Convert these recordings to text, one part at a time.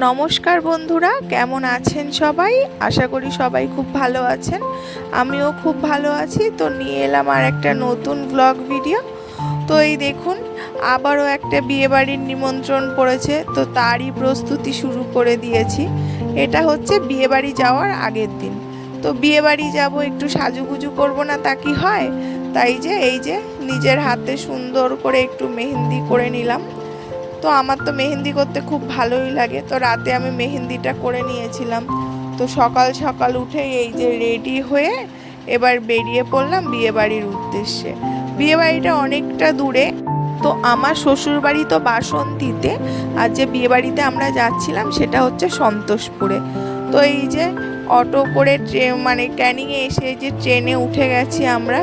নমস্কার বন্ধুরা, কেমন আছেন সবাই? আশা করি সবাই খুব ভালো আছেন। আমিও খুব ভালো আছি। তো নিয়ে এলাম আর একটা নতুন ব্লগ ভিডিও। তো এই দেখুন, আবারও একটা বিয়েবাড়ির নিমন্ত্রণ পড়েছে, তো তারই প্রস্তুতি শুরু করে দিয়েছি। এটা হচ্ছে বিয়েবাড়ি যাওয়ার আগের দিন। তো বিয়েবাড়ি যাব, একটু সাজুগুজু করব না তা কি হয়? তাই এই যে নিজের হাতে সুন্দর করে একটু মেহেন্দি করে নিলাম। তো আমার তো মেহেন্দি করতে খুব ভালোই লাগে, তো রাতে আমি মেহেন্দিটা করে নিয়েছিলাম। তো সকাল সকাল উঠে এই যে রেডি হয়ে এবার বেরিয়ে পড়লাম বিয়েবাড়ির উদ্দেশ্যে। বিয়েবাড়িটা অনেকটা দূরে। তো আমার শ্বশুরবাড়ি তো বাসন্তীতে, আর যে বিয়েবাড়িতে আমরা যাচ্ছিলাম সেটা হচ্ছে সন্তোষপুরে। তো এই যে অটো করে মানে ক্যানিংয়ে এসে যে ট্রেনে উঠে গেছি আমরা।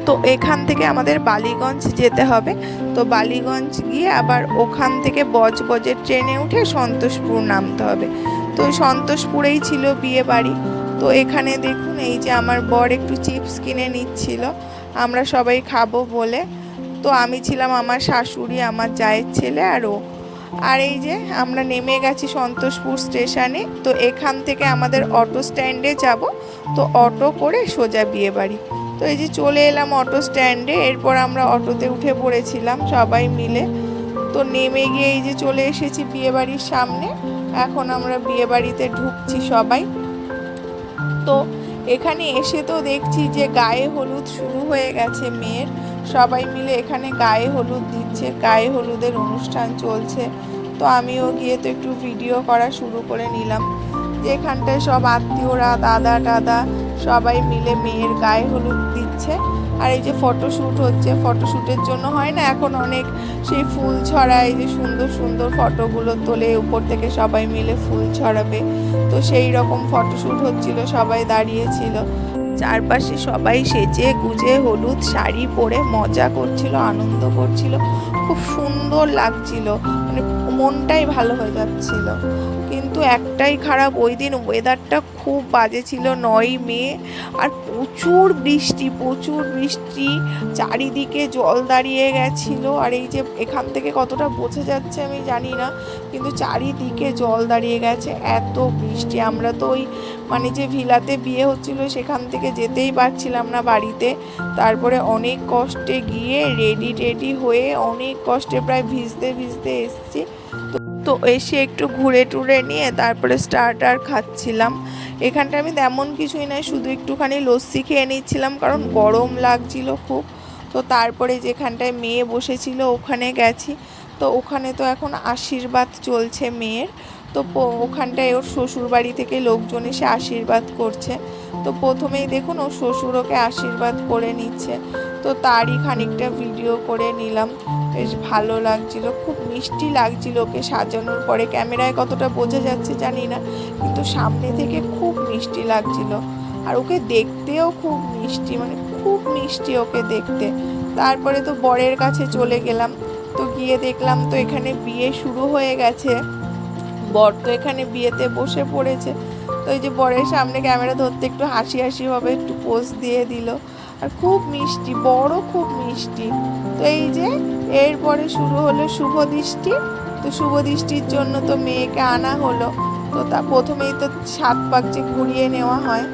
তো এখান থেকে আমাদের বালিগঞ্জ যেতে হবে। তো বালিগঞ্জ গিয়ে আবার ওখান থেকে বজবজের ট্রেনে উঠে সন্তোষপুর নামতে হবে। তো সন্তোষপুরেই ছিল বিয়ে বাড়ি। তো এখানে দেখুন, এই যে আমার বর একটু চিপস কিনে নিচ্ছিল, আমরা সবাই খাবো বলে। তো আমি ছিলাম, আমার শাশুড়ি, আমার জায়ের ছেলে আর ও। আর এই যে আমরা নেমে গেছি সন্তোষপুর স্টেশনে। তো এখান থেকে আমাদের অটো স্ট্যান্ডে যাব। তো অটো করে সোজা বিয়ে বাড়ি। তো এই যে চলে এলাম অটো স্ট্যান্ডে। এরপর আমরা অটোতে উঠে পড়েছিলাম সবাই মিলে। তো নেমে গিয়ে এই যে চলে এসেছি বিয়েবাড়ির সামনে। এখন আমরা বিয়েবাড়িতে ঢুকছি সবাই। তো এখানে এসে তো দেখছি যে গায়ে হলুদ শুরু হয়ে গেছে মেয়ের। সবাই মিলে এখানে গায়ে হলুদ দিচ্ছে, গায়ে হলুদের অনুষ্ঠান চলছে। তো আমিও গিয়ে তো একটু ভিডিও করা শুরু করে নিলাম। যেখানটায় সব আত্মীয়রা, দাদা টাদা সবাই মিলে মেয়ের গায়ে হলুদ দিচ্ছে। আর এই যে ফটোশ্যুট হচ্ছে, ফটোশ্যুটের জন্য হয় না এখন অনেক সেই ফুল ছড়ায়, যে সুন্দর সুন্দর ফটোগুলো তোলে উপর থেকে সবাই মিলে ফুল ছড়াবে। তো সেই রকম ফটোশ্যুট হচ্ছিল, সবাই দাঁড়িয়েছিল। চারপাশে সবাই সেজে গুজে হলুদ শাড়ি পরে মজা করছিল, আনন্দ করছিল। খুব সুন্দর লাগছিল, মানে মনটাই ভালো হয়ে যাচ্ছিল। কিন্তু একটাই খারাপ, ওই দিন ওয়েদারটা খুব বাজে ছিল, 9ই মে। আর প্রচুর বৃষ্টি, চারিদিকে জল দাঁড়িয়ে গেছিল। আর এই যে এখান থেকে কতটা বোঝা যাচ্ছে আমি জানি না, কিন্তু চারিদিকে জল দাঁড়িয়ে গেছে, এত বৃষ্টি। আমরা তো ওই মানে যে ভিলাতে বিয়ে হচ্ছিল সেখান থেকে যেতেই পারছিলাম না বাড়িতে। তারপরে অনেক কষ্টে গিয়ে রেডি হয়ে অনেক কষ্টে প্রায় ভিজতে ভিজতে এসেছি। তো এসে একটু ঘুরে টুরে নিয়ে তারপরে স্টার্টার খাচ্ছিলাম। এখানটা আমি তেমন কিছুই নয়, শুধু একটুখানি লস্যি খেয়ে নিচ্ছিলাম, কারণ গরম লাগছিল খুব। তো তারপরে যেখানটায় মেয়ে বসেছিল ওখানে গেছি। তো ওখানে তো এখন আশীর্বাদ চলছে মেয়ের। তো ওখানটায় ওর শ্বশুরবাড়ি থেকে লোকজন এসে আশীর্বাদ করছে। তো প্রথমেই দেখুন ওর শ্বশুর ওকে আশীর্বাদ করে নিচ্ছে। তো তারই খানিকটা ভিডিও করে নিলাম। বেশ ভালো লাগছিল, খুব মিষ্টি লাগছিল ওকে সাজানোর পরে। ক্যামেরায় কতটা বোঝা যাচ্ছে জানি না, কিন্তু সামনে থেকে খুব মিষ্টি লাগছিল। আর ওকে দেখতেও খুব মিষ্টি, মানে খুব মিষ্টি ওকে দেখতে। তারপরে তো বরের কাছে চলে গেলাম। তো গিয়ে দেখলাম তো এখানে বিয়ে শুরু হয়ে গেছে। বর তো এখানে বিয়েতে বসে পড়েছে। তো এই যে বরের সামনে ক্যামেরা ধরতে একটু হাসি ভাবে একটু পোজ দিয়ে দিল। আর খুব মিষ্টি, বড় খুব মিষ্টি। তো এই যে এরপরে শুরু হলো শুভ দৃষ্টি। তো শুভ দৃষ্টির জন্য তো মেয়েকে আনা হলো। তো তা প্রথমেই তো 7 পাক যে ঘুরিয়ে নেওয়া হয়,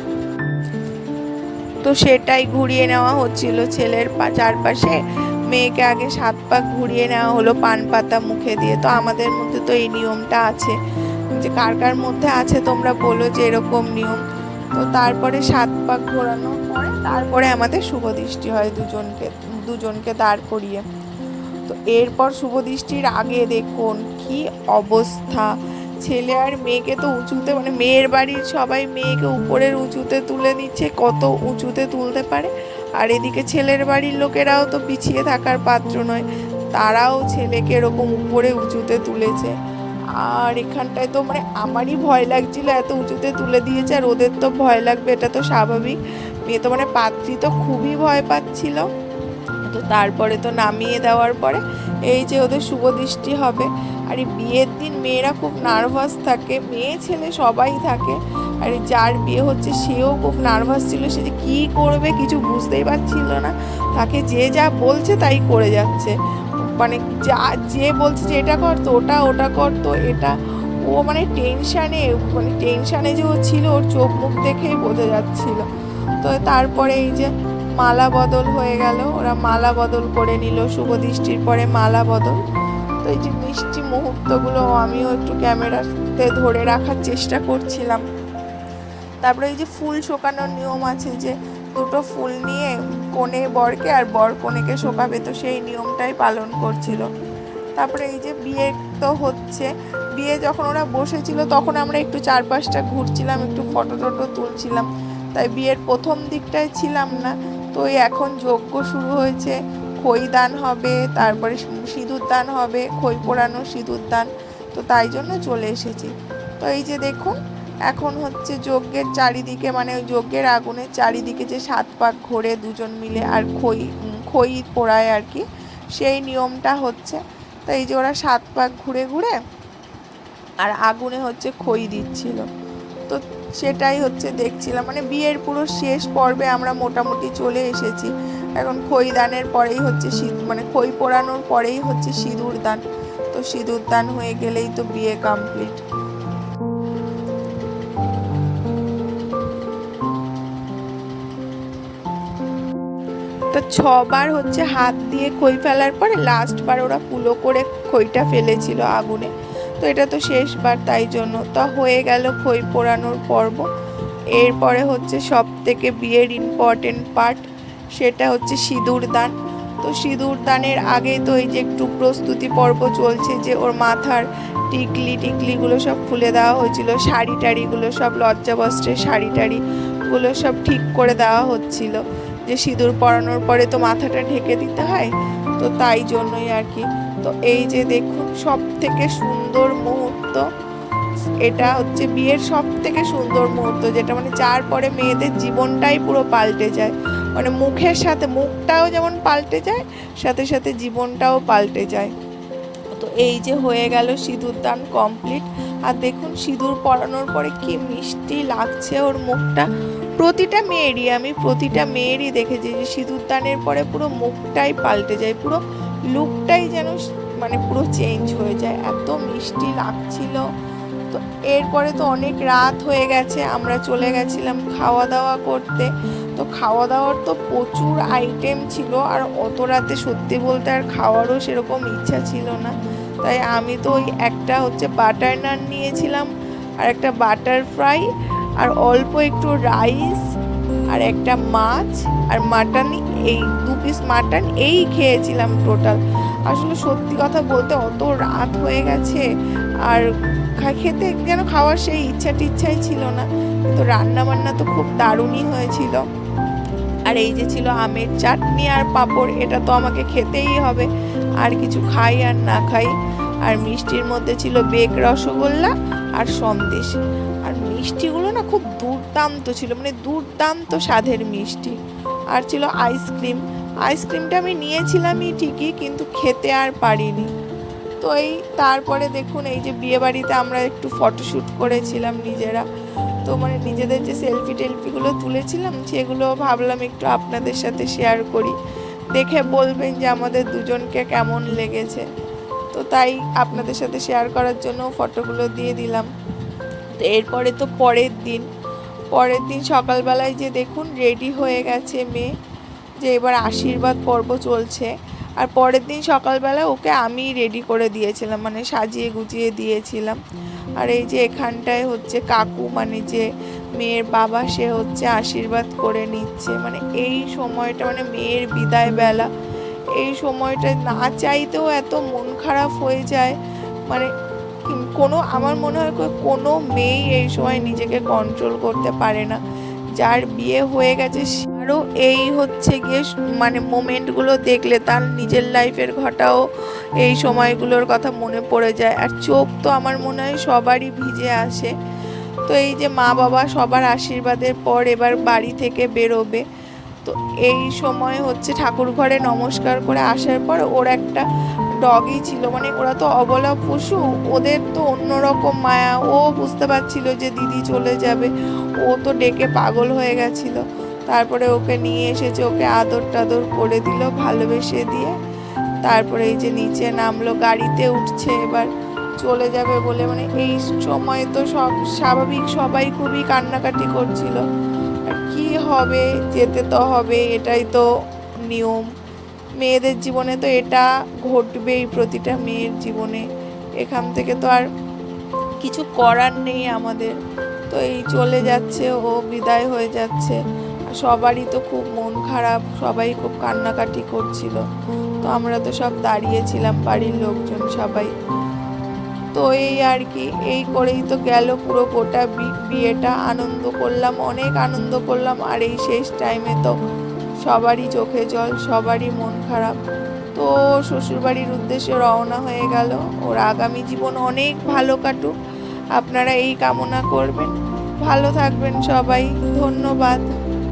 তো সেটাই ঘুরিয়ে নেওয়া হচ্ছিল ছেলের চারপাশে। মেয়েকে আগে 7 পাক ঘুরিয়ে নেওয়া হলো পান পাতা মুখে দিয়ে। তো আমাদের মধ্যে তো এই নিয়মটা আছে, যে কার কার মধ্যে আছে তোমরা বলো যে এরকম নিয়ম। তো তারপরে 7 পাক ঘোরানোর পরে তারপরে আমাদের শুভ দৃষ্টি হয় দুজনকে দাঁড় করিয়ে। তো এরপর শুভ দৃষ্টির আগে দেখুন কি অবস্থা, ছেলে আর মেয়েকে তো উঁচুতে, মানে মেয়ের বাড়ির সবাই মেয়েকে উপরের উঁচুতে তুলে নিচ্ছে, কত উঁচুতে তুলতে পারে। আর এদিকে ছেলের বাড়ির লোকেরাও তো পিছিয়ে থাকার পাত্র নয়, তারাও ছেলেকে এরকম উপরে উঁচুতে তুলেছে। আর এখানটায় তো মানে আমারই ভয় লাগছিল, এত উঁচুতে তুলে দিয়েছে। আর ওদের তো ভয় লাগবে, এটা তো স্বাভাবিক। মেয়ে তো মানে পাত্রী তো খুবই ভয় পাচ্ছিল। তো তারপরে তো নামিয়ে দেওয়ার পরে এই যে ওদের শুভ দৃষ্টি হবে। আর এই বিয়ের দিন মেয়েরা খুব নার্ভাস থাকে, মেয়ে ছেলে সবাই থাকে। আর যার বিয়ে হচ্ছে সেও খুব নার্ভাস ছিল, সে যে কী করবে কিছু বুঝতেই পারছিল না। তাকে যে যা বলছে তাই করে যাচ্ছে, মানে যে বলছে যে এটা কর তো ওটা, ওটা কর তো এটা। ও ও মানে টেনশানে যে ও ছিল, ওর চোখ মুখ দেখেই বোঝা যাচ্ছিল। তো তারপরে এই যে মালা বদল হয়ে গেল, ওরা মালা বদল করে নিল, শুভ দৃষ্টির পরে মালা বদল। তো এই যে মিষ্টি মুহূর্তগুলো আমিও একটু ক্যামেরাতে ধরে রাখার চেষ্টা করছিলাম। তারপরে এই যে ফুল শোকানোর নিয়ম আছে, যে দুটো ফুল নিয়ে কনে বরকে আর বর কনেকে শোকাবে, তো সেই নিয়মটাই পালন করছিল। তারপরে এই যে বিয়ে তো হচ্ছে, বিয়ে যখন ওরা বসেছিল তখন আমরা একটু চারপাশটা ঘুরছিলাম, একটু ফটো টটো তুলছিলাম, তাই বিয়ের প্রথম দিকটায় ছিলাম না। তো এখন যজ্ঞ শুরু হয়েছে, খই দান হবে, তারপরে সিঁদুর দান হবে, খই পোড়ানো সিঁদুর দান, তো তাই জন্য চলে এসেছি। তো এই যে দেখুন এখন হচ্ছে যজ্ঞের চারিদিকে, মানে ওই যজ্ঞের আগুনের চারিদিকে যে 7 পাক ঘোরে দুজন মিলে আর খই পোড়ায় আর কি, সেই নিয়মটা হচ্ছে। তো এই যে ওরা 7 পাক ঘুরে ঘুরে আর আগুনে হচ্ছে খই দিচ্ছিল, তো সেটাই হচ্ছে দেখছিলাম। মানে বিয়ের পুরো শেষ পর্বে আমরা মোটামুটি চলে এসেছি। এখন খই দানের পরেই হচ্ছে মানে খই পোড়ানোর পরেই হচ্ছে সিঁদুর দান, তো সিঁদুর দান হয়ে গেলেই তো বিয়ে কমপ্লিট। তো 6 বার হচ্ছে হাত দিয়ে খই ফেলার পরে লাস্টবার ওরা কুলো করে খইটা ফেলেছিল আগুনে, তো এটা তো শেষবার, তাই জন্য তো হয়ে গেল খই পোড়ানোর পর্ব। এরপরে হচ্ছে সব থেকে বিয়ের ইম্পর্টেন্ট পার্ট, সেটা হচ্ছে সিঁদুর দান। তো সিঁদুর দানের আগে তো এই যে একটু প্রস্তুতি পর্ব চলছে, যে ওর মাথার টিকলিগুলো সব খুলে দেওয়া হয়েছিল, শাড়ি টাড়িগুলো সব লজ্জা বস্ত্রের শাড়ি টাড়িগুলো সব ঠিক করে দেওয়া হচ্ছিল, যে সিঁদুর পরানোর পরে তো মাথাটা ঢেকে দিতে হয়, তো তাই জন্যই আর কি। তো এই যে দেখুন সব থেকে সুন্দর মুহূর্ত, এটা হচ্ছে বিয়ের সব থেকে সুন্দর মুহূর্ত, যেটা মানে যার পরে মেয়েদের জীবনটাই পুরো পাল্টে যায়, মানে মুখের সাথে মুখটাও যেমন পাল্টে যায়, সাথে সাথে জীবনটাও পাল্টে যায়। তো এই যে হয়ে গেল সিঁদুর দান কমপ্লিট, আর দেখুন সিঁদুর পরানোর পরে কি মিষ্টি লাগছে ওর মুখটা। প্রতিটা মেয়েরই দেখেছি যে সিঁদুর দানের পরে পুরো মুখটাই পাল্টে যায়, পুরো লুকটাই যেন মানে পুরো চেঞ্জ হয়ে যায়, এত মিষ্টি লাগছিল। তো এরপরে তো অনেক রাত হয়ে গেছে, আমরা চলে গেছিলাম খাওয়া দাওয়া করতে। তো খাওয়া দাওয়ার তো প্রচুর আইটেম ছিল, আর অত রাতে সত্যি বলতে আর খাওয়ারও সেরকম ইচ্ছা ছিল না, তাই আমি তো ওই একটা হচ্ছে বাটার নান নিয়েছিলাম, আর একটা বাটার ফ্রাই, আর অল্প একটু রাইস, আর একটা মাছ আর মাটন, এই 2 পিস মাটন এই খেয়েছিলাম টোটাল। আসলে সত্যি কথা বলতে অত রাত হয়ে গেছে, আর খেতে যেন খাওয়ার সেই ইচ্ছাই ছিল না, তো রান্না বান্না তো খুব দারুণই হয়েছিল। আর এই যে ছিল আমের চাটনি আর পাঁপড়, এটা তো আমাকে খেতেই হবে, আর কিছু খাই আর না খাই। আর মিষ্টির মধ্যে ছিল বেক রসগোল্লা আর সন্দেশ, আর মিষ্টিগুলো না খুব দুর্দান্ত ছিল, মানে দুর্দান্ত স্বাদের মিষ্টি। আর ছিল আইসক্রিমটা আমি নিয়েছিলামই ঠিকই, কিন্তু খেতে আর পারিনি। তো এই তারপরে দেখুন এই যে বিয়েবাড়িতে আমরা একটু ফটোশ্যুট করেছিলাম নিজেরা, তো মানে নিজেদের যে সেলফিগুলো তুলেছিলাম, সেগুলো ভাবলাম একটু আপনাদের সাথে শেয়ার করি, দেখে বলবেন যে আমাদের দুজনকে কেমন লেগেছে। তো তাই আপনাদের সাথে শেয়ার করার জন্য ফটোগুলো দিয়ে দিলাম। তো এরপরে তো পরের দিন সকালবেলায় যে দেখুন রেডি হয়ে গেছে মেয়ে, যে এবার আশীর্বাদ পর্ব চলছে। আর পরের দিন সকালবেলা ওকে আমি রেডি করে দিয়েছিলাম, মানে সাজিয়ে গুজিয়ে দিয়েছিলাম। আর এই যে এখানটায় হচ্ছে কাকু, মানে যে মেয়ের বাবা, সে হচ্ছে আশীর্বাদ করে নিচ্ছে। মানে এই সময়টা মানে মেয়ের বিদায় বেলা, এই সময়টা না চাইতেও এত মন খারাপ হয়ে যায়, মানে কোনো আমার মনে হয় কোনো মেয়েই এই সময় নিজেকে কন্ট্রোল করতে পারে না। যার বিয়ে হয়ে গেছে আরও এই হচ্ছে গিয়ে মানে মোমেন্টগুলো দেখলে তার নিজের লাইফের ঘটাও এই সময়গুলোর কথা মনে পড়ে যায়, আর চোখ তো আমার মনে হয় সবারই ভিজে আসে। তো এই যে মা বাবা সবার আশীর্বাদের পর এবার বাড়ি থেকে বেরোবে, তো এই সময় হচ্ছে ঠাকুর ঘরে নমস্কার করে আসার পর ওর একটা ডগই ছিল, মানে ওরা তো অবলা পশু, ওদের তো অন্যরকম মায়া, ও বুঝতে পারছিল যে দিদি চলে যাবে, ও তো ডেকে পাগল হয়ে গেছিল। তারপরে ওকে নিয়ে এসেছে, ওকে আদর টাদর করে দিল ভালোবেসে দিয়ে। তারপরে এই যে নিচে নামলো, গাড়িতে উঠছে এবার। চলে যাবে বলে। মানে এই সময় তো সব স্বাভাবিক, সবাই খুবই কান্নাকাটি করছিল। আর কি হবে, যেতে তো হবে, এটাই তো নিয়ম। মেয়েদের জীবনে তো এটা ঘটবেই, প্রতিটা মেয়ের জীবনে। এখান থেকে তো আর কিছু করার নেই আমাদের। তো এই চলে যাচ্ছে, ও বিদায় হয়ে যাচ্ছে। সবারই তো খুব মন খারাপ, সবাই খুব কান্নাকাটি করছিল। তো আমরা তো সব দাঁড়িয়েছিলাম, বাড়ির লোকজন সবাই। তো এই আর কি, এই করেই তো গেল পুরো গোটা বিয়েটা। আনন্দ করলাম, অনেক আনন্দ করলাম। আর এই শেষ টাইমে তো সবারই চোখে জল, সবারই মন খারাপ। তো শ্বশুরবাড়ির উদ্দেশ্যে রওনা হয়ে গেল। ওর আগামী জীবন অনেক ভালো কাটুক, আপনারা এই কামনা করবেন। ভালো থাকবেন সবাই, ধন্যবাদ।